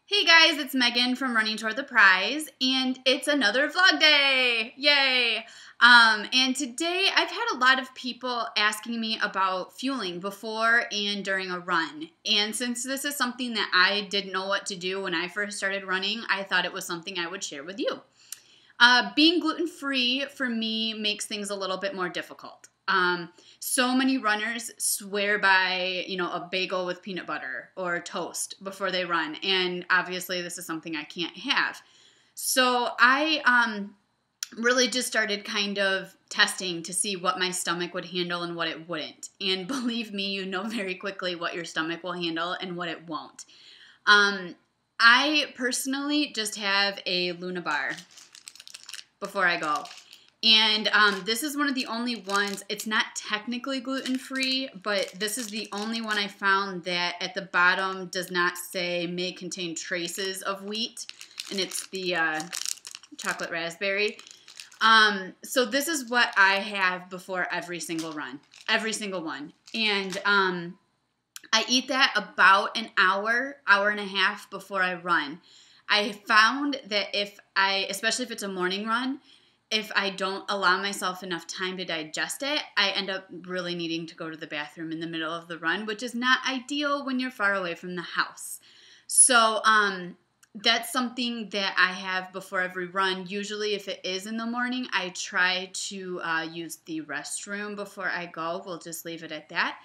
Hey guys, it's Megan from Running Toward the Prize, and it's another vlog day! Yay! And today I've had a lot of people asking me about fueling before and during a run. And since this is something that I didn't know what to do when I first started running, I thought it was something I would share with you. Being gluten-free for me makes things a little bit more difficult. So many runners swear by, a bagel with peanut butter or toast before they run. And obviously this is something I can't have. So I really just started kind of testing to see what my stomach would handle and what it wouldn't. And believe me, you know very quickly what your stomach will handle and what it won't. I personally just have a Luna bar before I go. And this is one of the only ones, it's not technically gluten-free, but this is the only one I found that at the bottom does not say may contain traces of wheat, and it's the chocolate raspberry. So this is what I have before every single run, every single one. And I eat that about an hour and a half before I run. I found that especially if it's a morning run, if I don't allow myself enough time to digest it, I end up really needing to go to the bathroom in the middle of the run, which is not ideal when you're far away from the house. So that's something that I have before every run. Usually if it is in the morning, I try to use the restroom before I go. We'll just leave it at that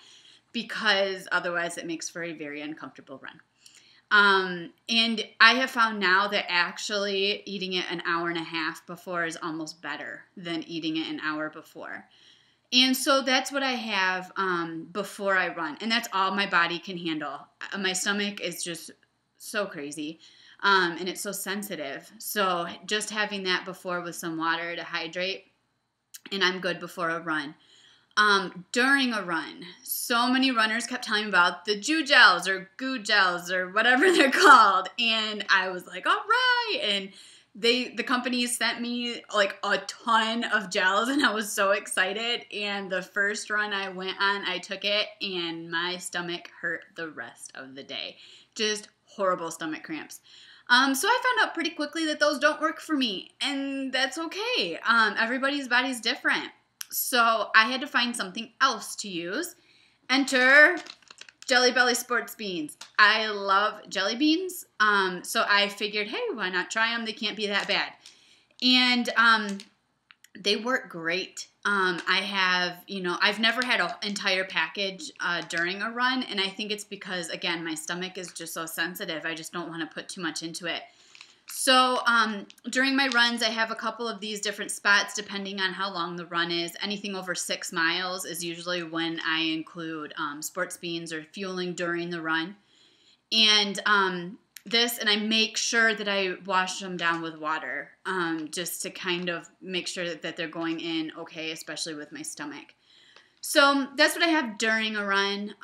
because otherwise it makes for a very uncomfortable run. And I have found now that actually eating it an hour and a half before is almost better than eating it an hour before. And so that's what I have before I run. And that's all my body can handle. My stomach is just so crazy. And it's so sensitive. So just having that before with some water to hydrate, and I'm good before a run. During a run, so many runners kept telling me about the Jew gels or goo gels or whatever they're called, and I was like, all right, and the company sent me like a ton of gels, and I was so excited. And the first run I went on, I took it, and my stomach hurt the rest of the day. Just horrible stomach cramps. So I found out pretty quickly that those don't work for me, and that's okay. Everybody's body's different. So I had to find something else to use. Enter Jelly Belly Sports Beans. I love jelly beans. So I figured, hey, why not try them? They can't be that bad. And they work great. I've never had an entire package during a run. And I think it's because, again, my stomach is just so sensitive. I just don't want to put too much into it. So during my runs, I have a couple of these different spots depending on how long the run is. Anything over 6 miles is usually when I include sports beans or fueling during the run. And and I make sure that I wash them down with water just to kind of make sure that they're going in okay, especially with my stomach. So that's what I have during a run.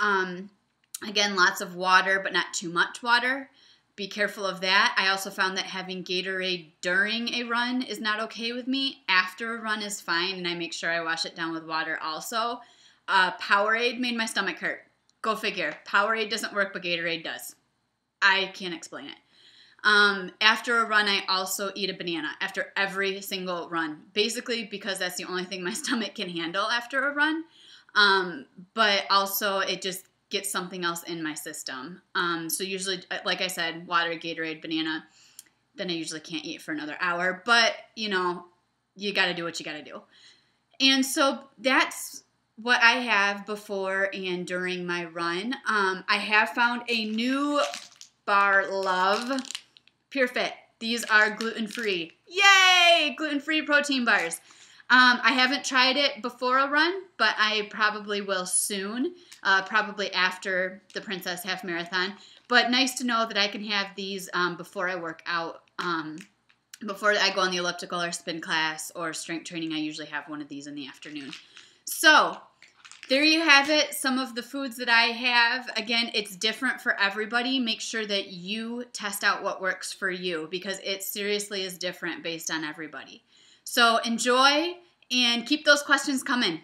Again, lots of water, but not too much water. Be careful of that. I also found that having Gatorade during a run is not okay with me. After a run is fine, and I make sure I wash it down with water also. Powerade made my stomach hurt. Go figure. Powerade doesn't work, but Gatorade does. I can't explain it. After a run, I also eat a banana after every single run, basically because that's the only thing my stomach can handle after a run. But also it just get something else in my system. So usually, like I said, water, Gatorade, banana, then I usually can't eat for another hour. But, you got to do what you got to do. And so that's what I have before and during my run. I have found a new bar, love, Pure Fit. These are gluten-free. Yay! Gluten-free protein bars. I haven't tried it before a run, but I probably will soon, probably after the Princess Half Marathon. But nice to know that I can have these before I work out, before I go on the elliptical or spin class or strength training. I usually have one of these in the afternoon. So there you have it, some of the foods that I have. Again, it's different for everybody. Make sure that you test out what works for you because it seriously is different based on everybody. So enjoy and keep those questions coming.